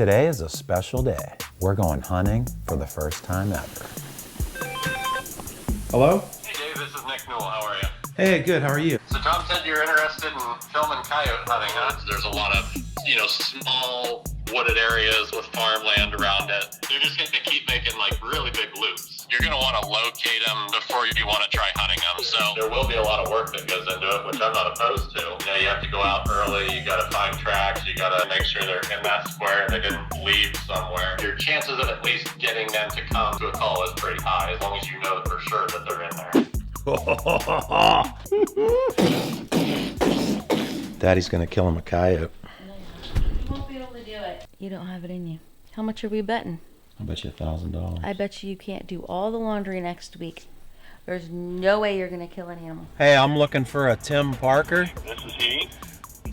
Today is a special day. We're going hunting for the first time ever. Hello? Hey Dave, this is Nick Newell. How are you? Hey, good. How are you? So Tom said you're interested in filming coyote hunting, huh? There's a lot of, small wooded areas with farmland around it. They're just going to keep making like really big loops. You're going to want to locate them before you want to try hunting them. So there will be a lot of work that goes into it, which I'm not opposed to. You have to go out early. You got to find tracks. You got to make sure they're in that square and they didn't leave somewhere. Your chances of at least getting them to come to a call is pretty high, as long as you know for sure that they're in there. Daddy's gonna kill him a coyote. You won't be able to do it. You don't have it in you. How much are we betting? I bet you $1,000. I bet you can't do all the laundry next week. There's no way you're gonna kill an animal. Hey, I'm looking for a Tim Parker. This is he.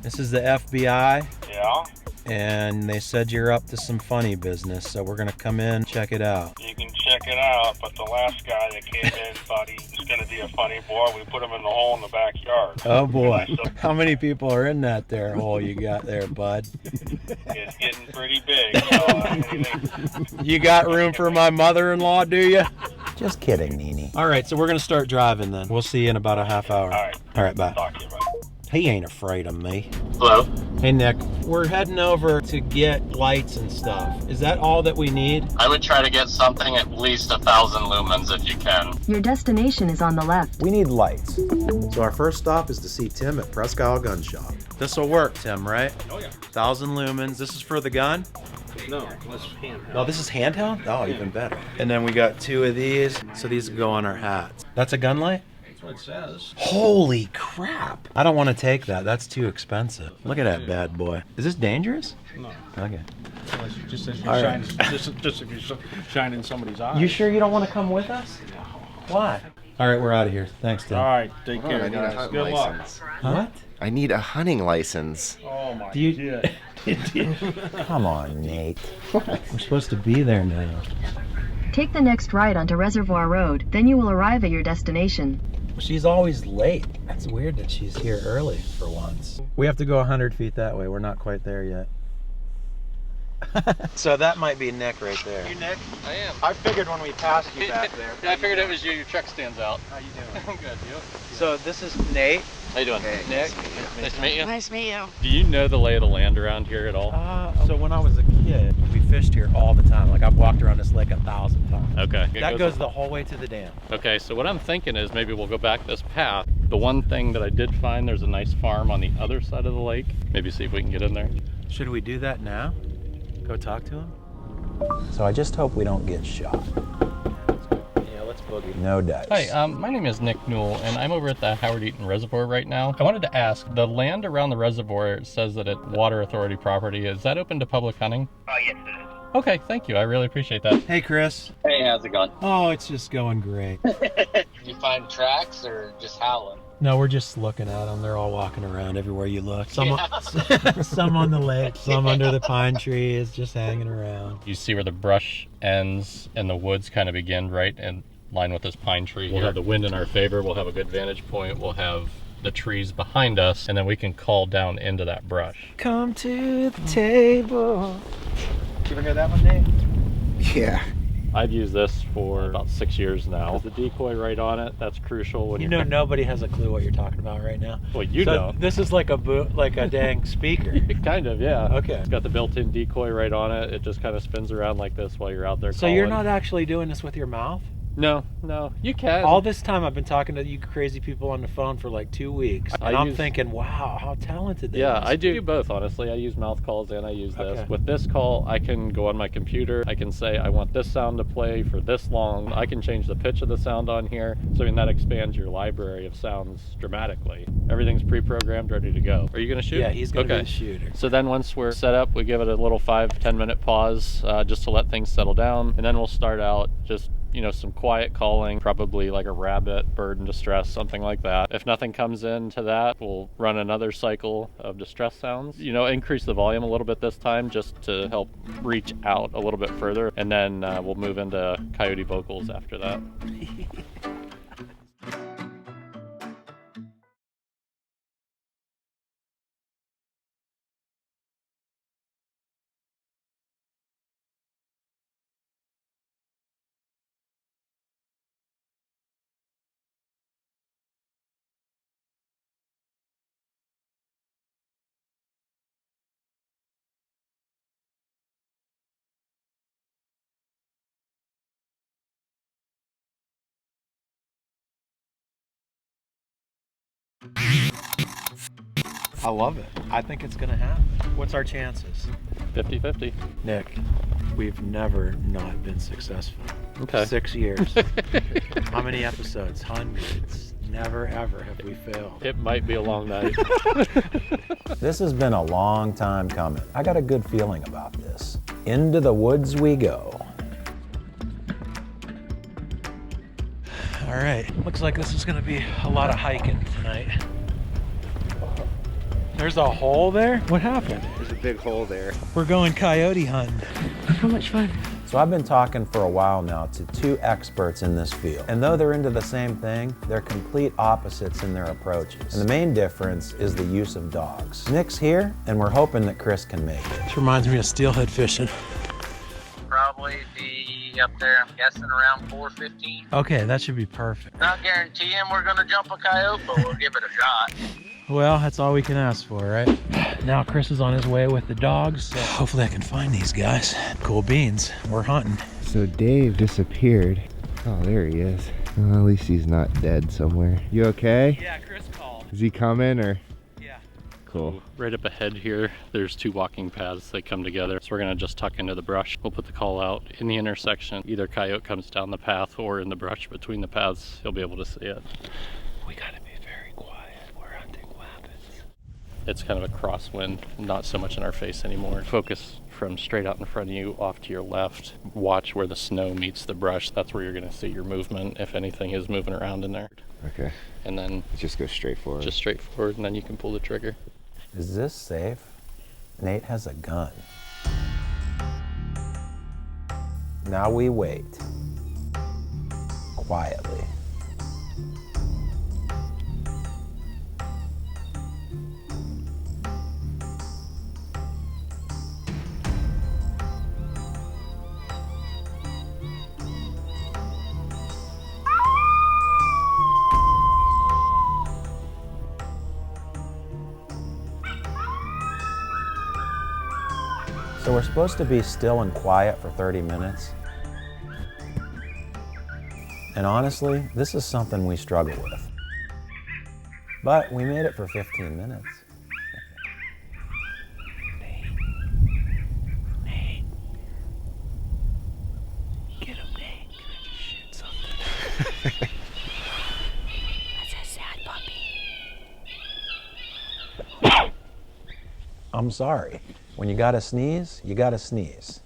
This is the FBI, Yeah. and they said you're up to some funny business, so we're gonna come in, check it out. You can check it out, but the last guy that came in thought he was going to be a funny boy. We put him in the hole in the backyard. Oh boy, how many people are in that there hole you got there, bud? It's getting pretty big. So anything. You got room for my mother-in-law, do you? Just kidding, Nene. All right, so we're gonna start driving then. We'll see you in about a half hour. All right, bye. Talk to you, bye. He ain't afraid of me. Hello? Hey, Nick. We're heading over to get lights and stuff. Is that all that we need? I would try to get something at least 1,000 lumens if you can. Your destination is on the left. We need lights. So our first stop is to see Tim at Presque Isle Gun Shop. This'll work, Tim, right? Oh, yeah. 1,000 lumens. This is for the gun? No, let's handheld. Oh, this is handheld? Oh, even better. And then we got 2 of these. So these go on our hats. That's a gun light? That's what it says. Holy crap. I don't want to take that. That's too expensive. Look at that bad boy. Is this dangerous? No. Okay. Just if you All shine, right. just if you shine in somebody's eyes. You sure you don't want to come with us? Why? All right, we're out of here. Thanks, Tim. All right, take care, I need a guys. hunting Good luck. license. What? I need a hunting license. Oh my Do you- God. Come on, Nate. We're supposed to be there now. Take the next right onto Reservoir Road, then you will arrive at your destination. She's always late. That's weird that she's here early for once. We have to go 100 feet that way. We're not quite there yet. So that might be Nick right there. You Nick? I am. I figured when we passed you back there. Yeah, I figured it was you. Your truck stands out. How you doing? I'm good. You? So this is Nate. How you doing? Hey, Nick? nice to meet you. Nice to meet you. Do you know the lay of the land around here at all? So when I was a kid, we fished here all the time. Like I've walked around this lake 1,000 times. Okay. That goes the whole way to the dam. Okay, so what I'm thinking is maybe we'll go back this path. The one thing that I did find, there's a nice farm on the other side of the lake. Maybe see if we can get in there. Should we do that now? Go talk to him? So I just hope we don't get shot. Yeah, let's boogie. No dice. Hi, my name is Nick Newell, and I'm over at the Howard Eaton Reservoir right now. I wanted to ask, the land around the reservoir says that it's Water Authority property. Is that open to public hunting? Yes, it is. Okay, thank you. I really appreciate that. Hey, Chris. Hey, how's it going? Oh, it's just going great. Did you find tracks or just howling? No, we're just looking at them. They're all walking around everywhere you look. Some, some on the lake, some under the pine trees, just hanging around. You see where the brush ends and the woods kind of begin, right? In line with this pine tree. We'll have the wind in our favor. We'll have a good vantage point. We'll have the trees behind us, and then we can call down into that brush. Come to the table. You ever hear that one, Dave? Yeah. I've used this for about 6 years now. The decoy right on it, that's crucial when You know nobody has a clue what you're talking about right now. Well, you So don't. This is like a dang speaker. Kind of, yeah. Okay. It's got the built-in decoy right on it. It just kind of spins around like this while you're out there So you're calling. not actually doing this with your mouth? No, you can. All this time I've been talking to you crazy people on the phone for like 2 weeks. And I'm thinking, wow, how talented they are. Yeah, I do both, honestly. I use mouth calls and I use this. Okay. With this call, I can go on my computer. I can say, I want this sound to play for this long. I can change the pitch of the sound on here. So I mean, that expands your library of sounds dramatically. Everything's pre-programmed, ready to go. Are you going to shoot? Yeah, he's going to Okay. be the shooter. So then once we're set up, we give it a little 5-10 minute pause just to let things settle down. And then we'll start out just some quiet calling, probably like a rabbit, bird in distress, something like that. If nothing comes into that, we'll run another cycle of distress sounds. Increase the volume a little bit this time just to help reach out a little bit further. And then we'll move into coyote vocals after that. I love it. I think it's gonna happen. What's our chances? 50-50. Nick, we've never not been successful. Okay. 6 years. How many episodes? Hundreds. Never ever have we failed. It might be a long night. This has been a long time coming. I got a good feeling about this. Into the woods we go. All right, looks like this is gonna be a lot of hiking tonight. There's a hole there? What happened? There's a big hole there. We're going coyote hunting. How much fun. So I've been talking for a while now to two experts in this field. And though they're into the same thing, they're complete opposites in their approaches. And the main difference is the use of dogs. Nick's here, and we're hoping that Chris can make it. This reminds me of steelhead fishing. Probably be up there, I'm guessing around 4:15. Okay, that should be perfect. Not guaranteeing we're gonna jump a coyote, but we'll give it a shot. Well, that's all we can ask for, right? Now Chris is on his way with the dogs, so hopefully I can find these guys. Cool beans, we're hunting. So Dave disappeared. Oh, there he is. Well, at least he's not dead somewhere. You okay? Yeah, Chris called. Is he coming or? Yeah. Cool. Right up ahead here, there's two walking paths that come together. So we're gonna just tuck into the brush. We'll put the call out in the intersection. Either coyote comes down the path or in the brush between the paths, he'll be able to see it. We gotta be very quiet. We're hunting rabbits. It's kind of a crosswind, not so much in our face anymore. Focus from straight out in front of you off to your left. Watch where the snow meets the brush. That's where you're gonna see your movement, if anything is moving around in there. Okay. And then Just go straight forward. just straight forward, and then you can pull the trigger. Is this safe? Nate has a gun. Now we wait. Quietly. So we're supposed to be still and quiet for 30 minutes. And honestly, this is something we struggle with. But we made it for 15 minutes. Nate. Get him, Nate. Can I just shoot something? That's a sad puppy. I'm sorry. When you gotta sneeze, you gotta sneeze.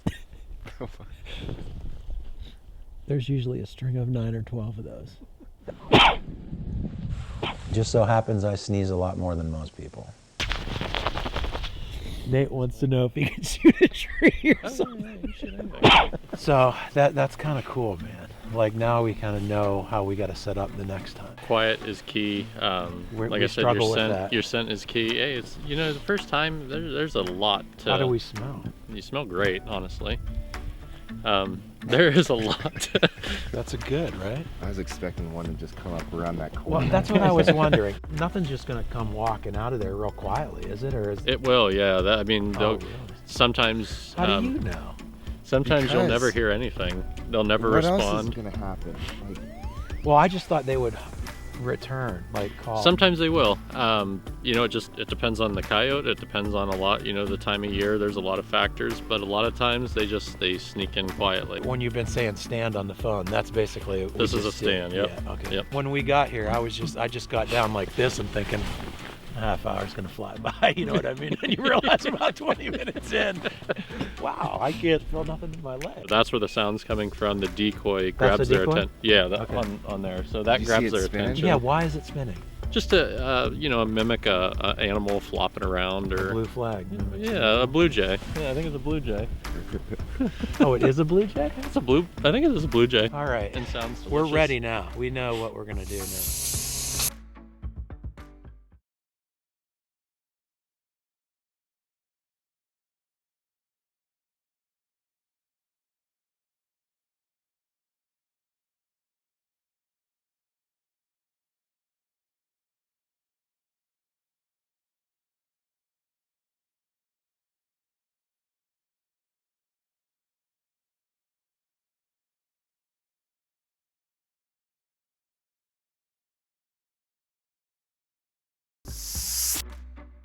There's usually a string of 9 or 12 of those. Just so happens I sneeze a lot more than most people. Nate wants to know if he can shoot a tree or something. So that's kind of cool, man. Like now we kind of know how we got to set up the next time. Quiet is key. Like I said, your scent is key. Hey, it's the first time there's a lot to. How do we smell? You smell great, honestly. There is a lot. That's a good, right? I was expecting one to just come up around that corner. Well, that's what I was wondering. Nothing's just gonna come walking out of there real quietly, is it? Or is It will, yeah. really? Sometimes. How do you know? Sometimes you'll Because- never hear anything. They'll never What respond. else is gonna happen? Like, Well, I just thought they would return, like call. Sometimes they will. It depends on the coyote. It depends on a lot. The time of year. There's a lot of factors, but a lot of times they sneak in quietly. When you've been saying stand on the phone, that's basically This is a stand. Yep. Yeah, okay. Yep. When we got here, I just got down like this and thinking, a half hour's gonna fly by. You know what I mean? And you realize about 20 minutes in, wow, I can't feel nothing in my leg. That's where the sound's coming from. The decoy grabs the their decoy? attention. Yeah, Okay. on there. So that Did you grabs see it their spinning? attention. Yeah, why is it spinning? Just to mimic a animal flopping around or Blue flag. yeah, a blue jay. Yeah, I think it's a blue jay. Oh, it is a blue jay? It's a blue. I think it is a blue jay. All right. And sounds We're delicious. ready now. We know what we're gonna do now.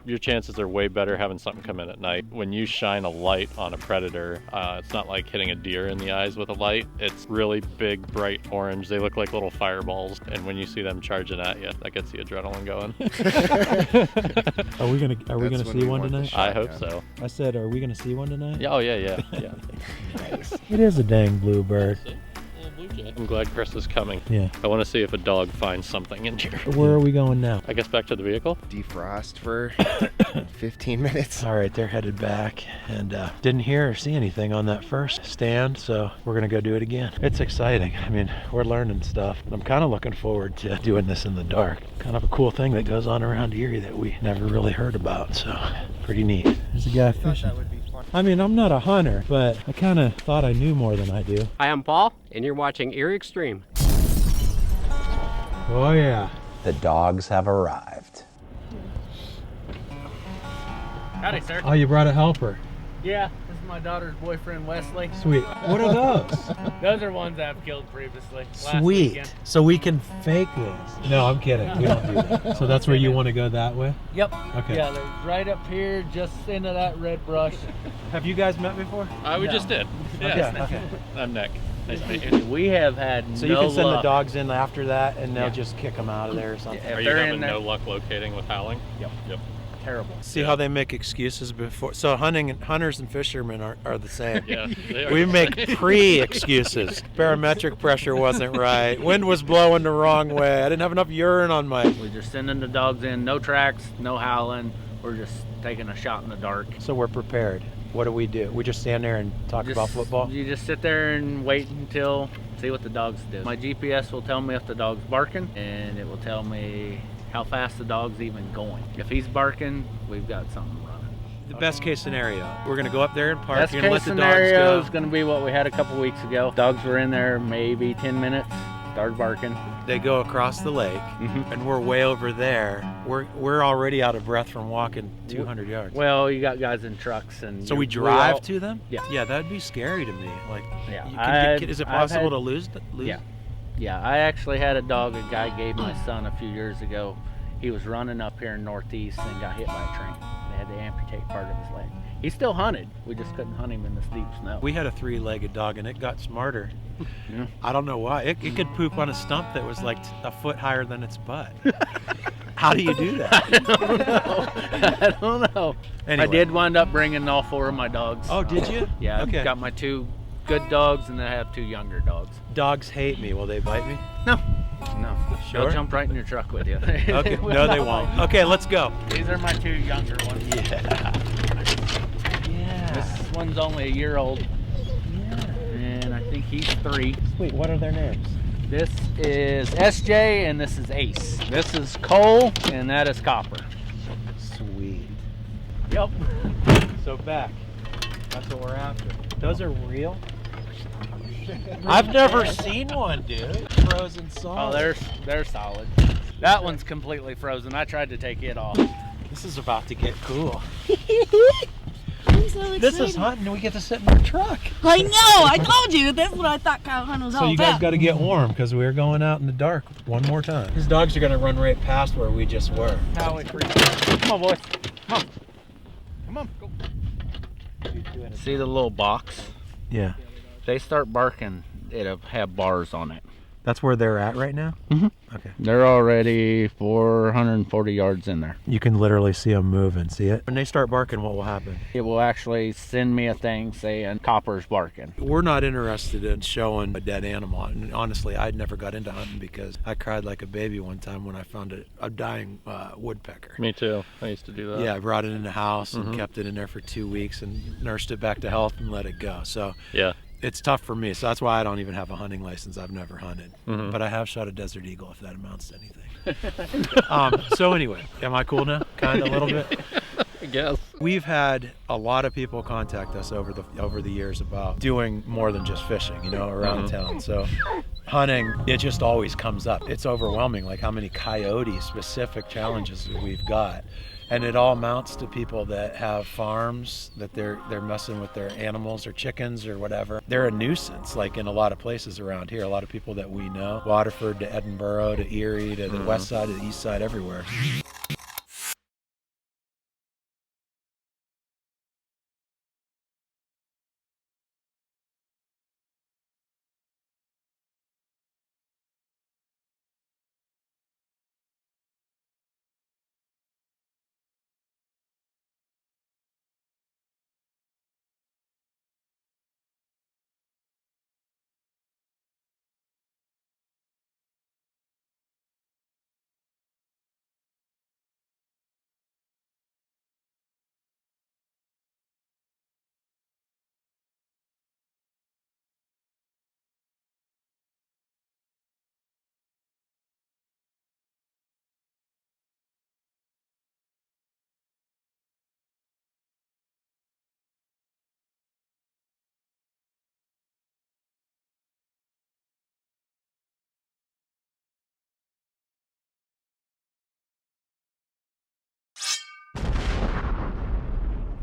Your chances are way better having something come in at night. When you shine a light on a predator, it's not like hitting a deer in the eyes with a light. It's really big, bright orange. They look like little fireballs. And when you see them charging at you, that gets the adrenaline going. Are we gonna see one tonight? I hope so. I said, are we gonna see one tonight? Yeah, oh yeah. Nice. It is a dang bluebird. I'm glad Chris is coming. Yeah. I want to see if a dog finds something in here. Where are we going now? I guess back to the vehicle. Defrost for 15 minutes. All right, they're headed back, and didn't hear or see anything on that first stand, so we're gonna go do it again. It's exciting. I mean, we're learning stuff. I'm kind of looking forward to doing this in the dark. Kind of a cool thing that goes on around Erie that we never really heard about, so pretty neat. There's a guy fishing. I mean, I'm not a hunter, but I kind of thought I knew more than I do. Hi, I'm Paul, and you're watching Erie Extreme. Oh yeah. The dogs have arrived. Howdy, sir. Oh, you brought a helper. Yeah, this is my daughter's boyfriend, Wesley. Sweet. What are those? Those are ones I've killed previously. Last Sweet. weekend. So we can fake this. No, I'm kidding. We don't do that. So that's where you want to go that way? Yep. Okay. Yeah, they're right up here, just into that red brush. Have you guys met before? We just did. Yeah. Okay. I'm Nick. Nice to meet you. We have had So no you can send luck. the dogs in after that, and they'll Yeah. just kick them out of there or something. Yeah, Are you they're in having there- no luck locating with howling? Yep. Yep. Terrible. See how they make excuses before? So hunters and fishermen are the same. Yeah. They are We the make same. pre-excuses. Barometric pressure wasn't right. Wind was blowing the wrong way. I didn't have enough urine on my... We're just sending the dogs in, no tracks, no howling. We're just taking a shot in the dark. So we're prepared. What do? We just stand there and talk about football? You just sit there and wait until, see what the dogs do. My GPS will tell me if the dog's barking, and it will tell me how fast the dog's even going. If he's barking, we've got something running. The best case scenario, we're going to go up there and park. Best You're going case to let the dogs scenario go. is going to be what we had a couple weeks ago. Dogs were in there maybe 10 minutes, started barking. They go across the lake, and we're way over there. We're already out of breath from walking 200 yards. Well, you got guys in trucks, and So we we drive all- to them? Yeah. Yeah, that'd be scary to me. Like, Yeah, is it I've possible had- to lose? Yeah. Yeah, I actually had a dog a guy gave my son a few years ago. He was running up here in Northeast and got hit by a train. They had to amputate part of his leg. He still hunted. We just couldn't hunt him in this deep snow. We had a 3-legged dog, and it got smarter. Yeah. I don't know why. It could poop on a stump that was like a foot higher than its butt. How do you do that? I don't know. Anyway. I did wind up bringing all 4 of my dogs. Oh, did you? Yeah, Okay. I've got my 2 good dogs, and then I have 2 younger dogs. Dogs hate me. Will they bite me? No. Sure? They'll jump right in your truck with you. Okay. No, they won't. Okay, let's go. These are my 2 younger ones. Yeah. This one's only a year old. And I think he's 3. Wait, what are their names? This is SJ and this is Ace. This is Cole and that is Copper. Sweet. Yep. So back. That's what we're after. Those are real? I've never seen one, dude. Frozen solid. Oh, they're solid. That one's completely frozen. I tried to take it off. This is about to get cool. I'm so excited. This is hunting and we get to sit in our truck. I know. I told you. That's what I thought cow hunting was So all you guys about. got to get warm because we're going out in the dark one more time. These dogs are going to run right past where we just were. How it freezes. Come on, boys. Come on. Come on. Go. See the little box? Yeah. They start barking, it'll have bars on it. That's where they're at right now? Mm-hmm. Okay. They're already 440 yards in there. You can literally see them moving. See it? When they start barking, what will happen? It will actually send me a thing saying Copper's barking. We're not interested in showing a dead animal. And honestly, I never got into hunting because I cried like a baby one time when I found a dying woodpecker. Me too. I used to do that. Yeah, I brought it in the house and kept it in there for 2 weeks and nursed it back to health and let it go. So Yeah. it's tough for me. So that's why I don't even have a hunting license. I've never hunted. But I have shot a desert eagle, if that amounts to anything. So anyway, am I cool now? Kind of a little bit? I guess. We've had a lot of people contact us over the years about doing more than just fishing, you know, around town. So hunting, it just always comes up. It's overwhelming, like how many coyote specific challenges we've got. And it all amounts to people that have farms, that they're messing with their animals or chickens or whatever. They're a nuisance, like in a lot of places around here. A lot of people that we know, Waterford to Edinburgh to Erie to the west side to the east side, everywhere.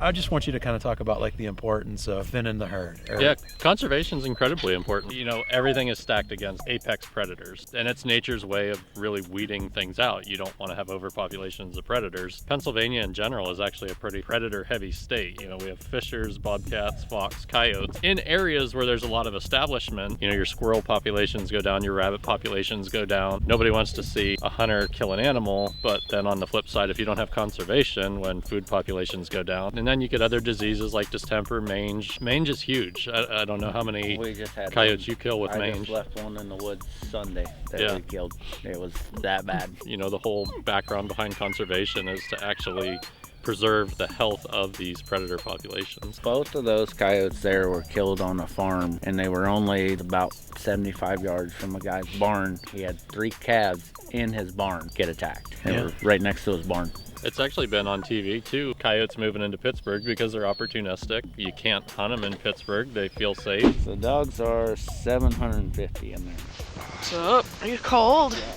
I just want you to kind of talk about like the importance of thinning the herd. Yeah, conservation is incredibly important. You know, everything is stacked against apex predators, and it's nature's way of really weeding things out. You don't want to have overpopulations of predators. Pennsylvania in general is actually a pretty predator-heavy state. You know, we have fishers, bobcats, fox, coyotes. In areas where there's a lot of establishment, you know, your squirrel populations go down, your rabbit populations go down. Nobody wants to see a hunter kill an animal, but then on the flip side, if you don't have conservation, when food populations go down, and then you get other diseases like distemper, mange. Mange is huge. I don't know how many coyotes you kill with mange. I just left one in the woods Sunday that we killed. It was that bad. You know, the whole background behind conservation is to actually preserve the health of these predator populations. Both of those coyotes there were killed on a farm, and they were only about 75 yards from a guy's barn. He had 3 calves in his barn get attacked. They were right next to his barn. It's actually been on TV too. Coyotes moving into Pittsburgh because they're opportunistic. You can't hunt them in Pittsburgh. They feel safe. The dogs are 750 in there. What's up? Are you cold? Yeah.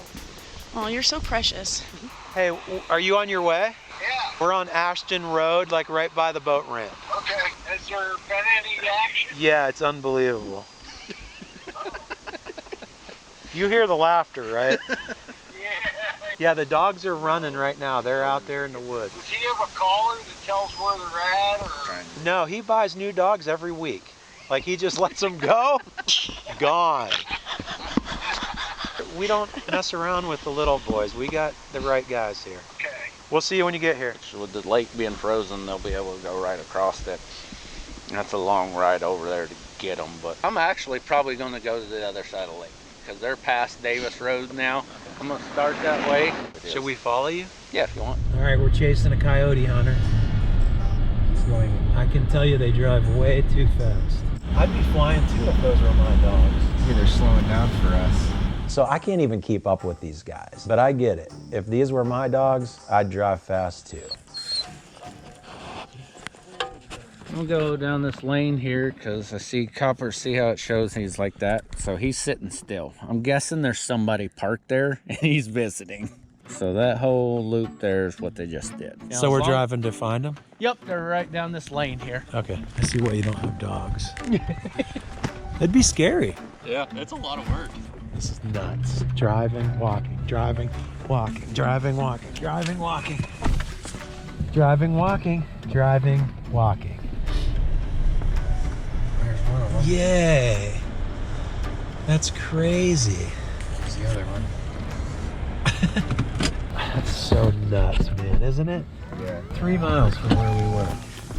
Oh, you're so precious. Hey, are you on your way? Yeah. We're on Ashton Road, like right by the boat ramp. Okay. Has there been any action? Yeah, it's unbelievable. You hear the laughter, right? Yeah, the dogs are running right now. They're out there in the woods. Does he have a caller that tells where they're at? Or? No, he buys new dogs every week. Like, he just lets them go. Gone. We don't mess around with the little boys. We got the right guys here. Okay. We'll see you when you get here. With the lake being frozen, they'll be able to go right across it. That's a long ride over there to get them, but I'm actually probably going to go to the other side of the lake because they're past Davis Road now. I'm going to start that way. Should we follow you? Yeah, if you want. All right, we're chasing a coyote hunter. It's going, I can tell you they drive way too fast. I'd be flying too if those were my dogs. Yeah, they're slowing down for us. So I can't even keep up with these guys, but I get it. If these were my dogs, I'd drive fast too. I'll go down this lane here because I see Copper, see how it shows he's like that. So he's sitting still. I'm guessing there's somebody parked there and he's visiting. So that whole loop there is what they just did. So we're driving to find them? Yep, they're right down this lane here. Okay, I see why you don't have dogs. It'd be scary. Yeah, it's a lot of work. This is nuts. Driving, walking, driving, walking, driving, walking, driving, walking. Driving, walking, driving, walking. There's one of them. Yay! That's crazy. There's the other one. That's so nuts, man, isn't it? Yeah. 3 miles from where we were.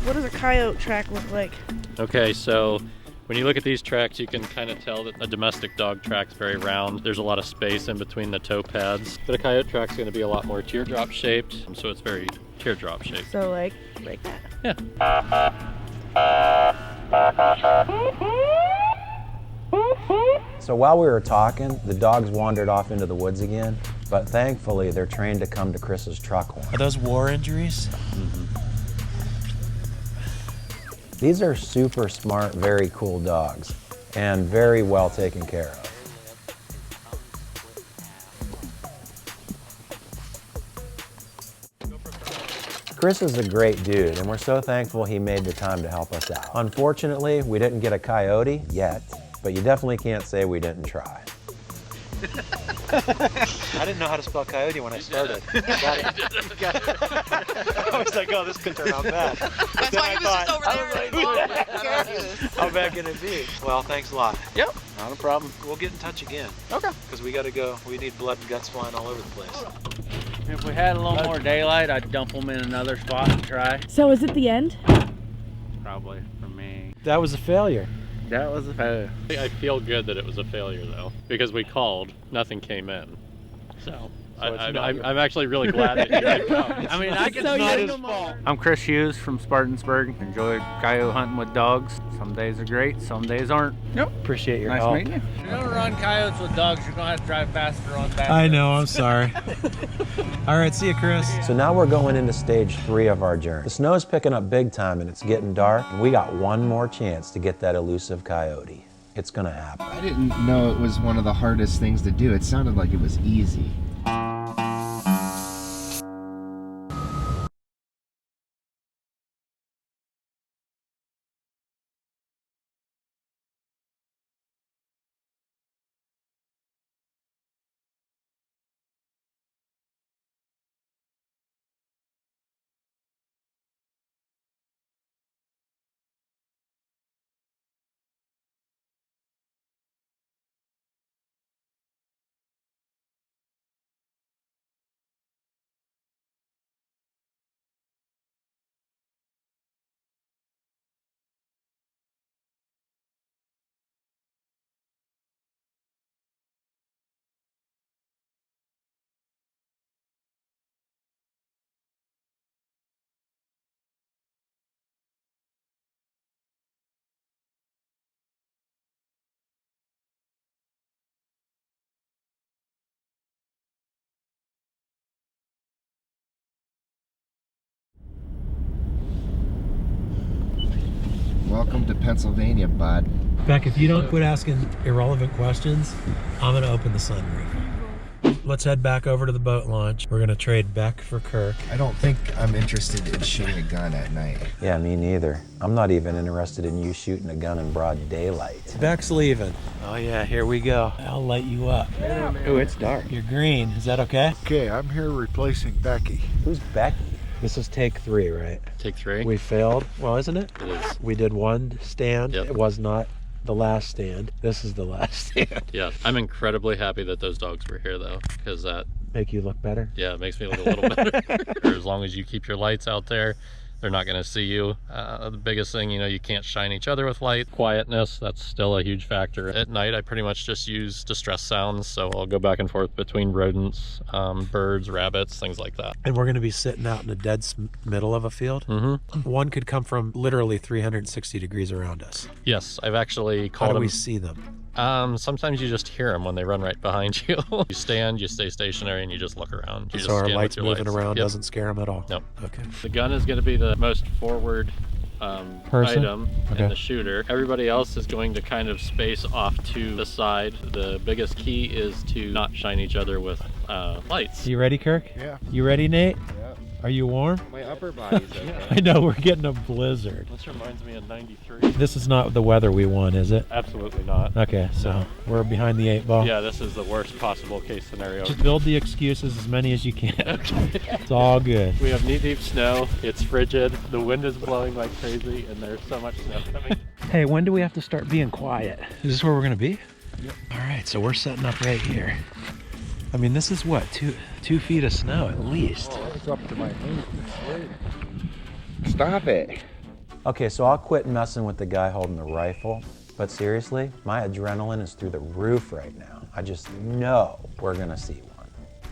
What does a coyote track look like? Okay, so when you look at these tracks, you can kind of tell that a domestic dog track's very round. There's a lot of space in between the toe pads. But a coyote track's going to be a lot more teardrop shaped, so it's very teardrop shaped. So like that. Yeah. So while we were talking, the dogs wandered off into the woods again, but thankfully they're trained to come to Chris's truck horn. Are those war injuries? Mm-hmm. These are super smart, very cool dogs, and very well taken care of. Chris is a great dude, and we're so thankful he made the time to help us out. Unfortunately, we didn't get a coyote yet, but you definitely can't say we didn't try. I didn't know how to spell coyote when I started. Got it. I was like, oh, this could turn out bad. That's why he was just over there. How bad can it be? Well, thanks a lot. Yep, not a problem. We'll get in touch again. Okay. Because we got to go. We need blood and guts flying all over the place. If we had a little more daylight, I'd dump them in another spot and try. So is it the end? Probably for me. That was a failure. That was a failure. I feel good that it was a failure though, because we called, nothing came in. So I'm actually really glad that you did come. I mean, I can not his fault. I'm Chris Hughes from Spartansburg. Enjoy coyote hunting with dogs. Some days are great, some days aren't. Yep. Appreciate your nice help. meeting you. If you're gonna run coyotes with dogs, you're gonna have to drive faster on that. I know, I'm sorry. All right, see you, Chris. So now we're going into stage 3 of our journey. The snow's picking up big time and it's getting dark, and we got one more chance to get that elusive coyote. It's gonna happen. I didn't know it was one of the hardest things to do. It sounded like it was easy. Welcome to Pennsylvania, bud. Beck, if you don't quit asking irrelevant questions, I'm gonna open the sunroof. Let's head back over to the boat launch. We're gonna trade Beck for Kirk. I don't think I'm interested in shooting a gun at night. Yeah, me neither. I'm not even interested in you shooting a gun in broad daylight. Beck's leaving. Oh yeah, here we go. I'll light you up. Oh, it's dark. You're green. Is that okay? Okay, I'm here replacing Becky. Who's Becky? This is take 3, right? Take 3. We failed. Well, isn't it? It is. We did one stand. Yep. It was not the last stand. This is the last stand. Yeah, I'm incredibly happy that those dogs were here though, because that, Make you look better? yeah, it makes me look a little better. As long as you keep your lights out there, they're not going to see you. The biggest thing, you can't shine each other with light. Quietness, that's still a huge factor. At night, I pretty much just use distress sounds, so I'll go back and forth between rodents, birds, rabbits, things like that. And we're going to be sitting out in the dead middle of a field. Mm-hmm. One could come from literally 360 degrees around us. Yes, I've actually How called do them. we see them? Sometimes you just hear them when they run right behind you. You stand, you stay stationary, and you just look around. You just So our scan with lights your moving lights. around Yep. doesn't scare them at all? Nope. Okay. The gun is going to be the most forward Person? item Okay. in the shooter. Everybody else is going to kind of space off to the side. The biggest key is to not shine each other with lights. You ready, Kirk? Yeah. You ready, Nate? Yeah. Are you warm? My upper body's okay. I know, we're getting a blizzard. This reminds me of 93. This is not the weather we want, is it? Absolutely not. Okay, so we're behind the 8 ball. Yeah, this is the worst possible case scenario. Just build the excuses, as many as you can. It's all good. We have knee-deep snow, it's frigid, the wind is blowing like crazy, and there's so much snow coming. Hey, when do we have to start being quiet? Is this where we're gonna be? Yep. All right, so we're setting up right here. I mean, this is what, two feet of snow at least. Oh, it's up to my knee. Stop it. Okay, so I'll quit messing with the guy holding the rifle, but seriously, my adrenaline is through the roof right now. I just know we're gonna see one.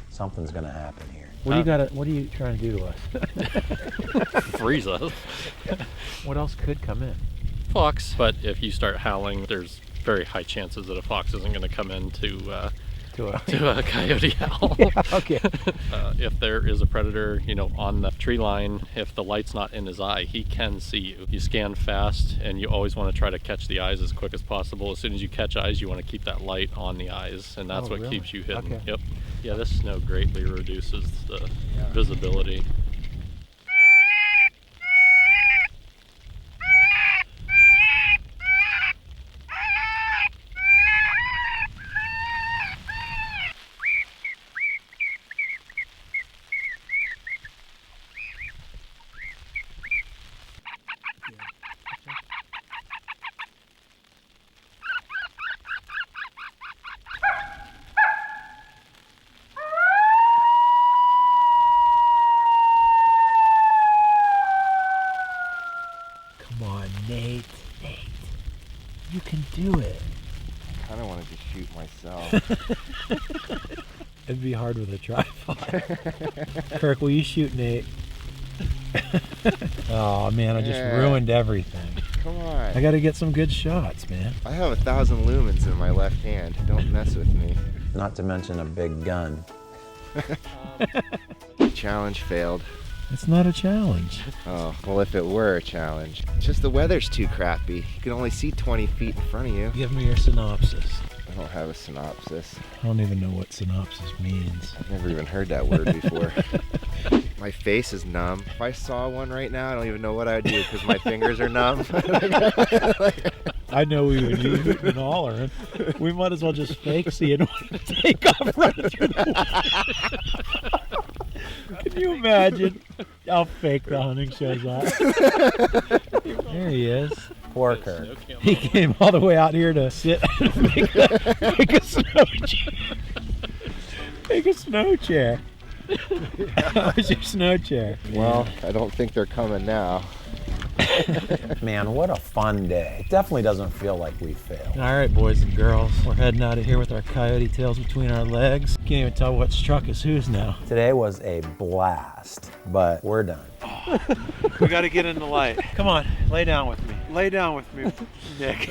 Something's gonna happen here. What are you trying to do to us? Freeze us. What else could come in? Fox, but if you start howling, there's very high chances that a fox isn't going to come in to a coyote howl. Yeah, okay. If there is a predator, on the tree line, if the light's not in his eye, he can see you. You scan fast, and you always want to try to catch the eyes as quick as possible. As soon as you catch eyes, you want to keep that light on the eyes, and that's what really? keeps you hidden. Okay. Yep. Yeah, this snow greatly reduces the visibility. Come on, Nate. Nate, you can do it. I kind of want to just shoot myself. It'd be hard with a tripod. Kirk, will you shoot Nate? Oh man, I just ruined everything. Come on. I gotta get some good shots, man. I have 1,000 lumens in my left hand. Don't mess with me. Not to mention a big gun. Challenge failed. It's not a challenge. Oh, well, if it were a challenge. It's just the weather's too crappy. You can only see 20 feet in front of you. Give me your synopsis. I don't have a synopsis. I don't even know what synopsis means. I've never even heard that word before. My face is numb. If I saw one right now, I don't even know what I'd do because my fingers are numb. I know we would be hooting and hollering. We might as well just fake see it and take off running through the woods. Can you imagine how fake the hunting shows are? There he is. Poor Kirk. He came all the way out here to sit and make a snow chair. Make a snow chair. How was your snow chair? Well, I don't think they're coming now. Man, what a fun day. It definitely doesn't feel like we failed. All right, boys and girls, we're heading out of here with our coyote tails between our legs. Can't even tell what struck is whose now. Today was a blast, but we're done. We got to get in the light. Come on, lay down with me. Lay down with me, Nick.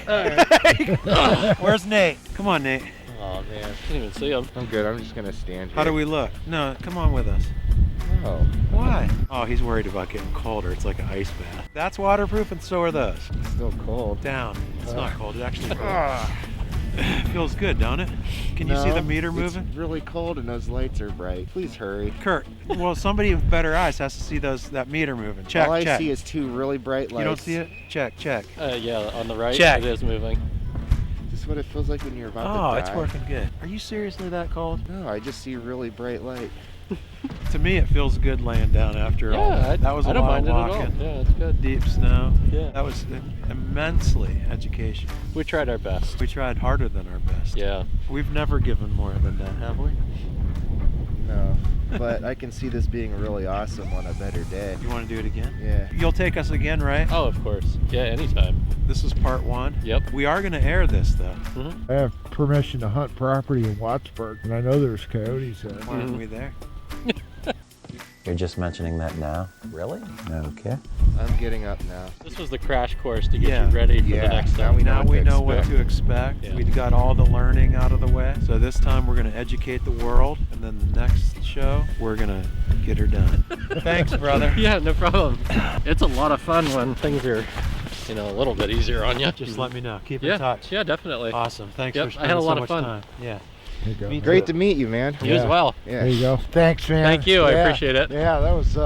Where's Nate? Come on, Nate. Oh man, I can't even see him. I'm good. I'm just going to stand here. How do we look? No, come on with us. Oh. Why? Oh, Oh, he's worried about getting colder. It's like an ice bath. That's waterproof, and so are those. It's still cold. Down. It's not cold. It actually feels good, don't it? Can you see the meter moving? It's really cold and those lights are bright. Please hurry. Kurt, well, somebody with better eyes has to see that meter moving. Check, All I check. see is 2 really bright lights. You don't see it? Check, check. Yeah, on the right, Check. it is moving. This is what it feels like when you're about to Oh, die. it's working good. Are you seriously that cold? No, I just see really bright light. To me, it feels good laying down after all. That was a I don't lot mind of it at all. walking. Yeah, it's good. Deep snow. Yeah. That was immensely educational. We tried our best. We tried harder than our best. Yeah. We've never given more than that, have we? No, but I can see this being really awesome on a better day. You want to do it again? Yeah. You'll take us again, right? Oh, of course. Yeah, anytime. This is part 1. Yep. We are going to air this, though. I have permission to hunt property in Wattsburg, and I know there's coyotes there. Why aren't we there? You're just mentioning that now? Really? Okay. I'm getting up now. This was the crash course to get you ready for the next time. Now we know what to expect. Yeah. We got all the learning out of the way. So this time we're going to educate the world, and then the next show we're going to get her done. Thanks, brother. Yeah, no problem. It's a lot of fun when things are, a little bit easier on you. Just let me know. Keep in touch. Yeah, definitely. Awesome. Thanks for I spending had a lot so of much fun. time. Yeah. There you go. Great to meet you, man. You as well. Yeah. There you go. Thanks, man. Thank you. I appreciate it. Yeah, that was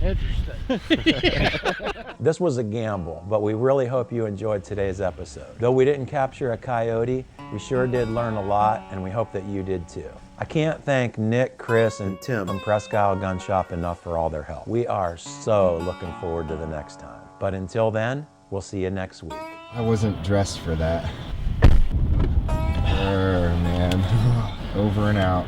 interesting. This was a gamble, but we really hope you enjoyed today's episode. Though we didn't capture a coyote, we sure did learn a lot, and we hope that you did too. I can't thank Nick, Chris, and Tim from Presque Isle Gun Shop enough for all their help. We are so looking forward to the next time. But until then, we'll see you next week. I wasn't dressed for that. Man. Over and out.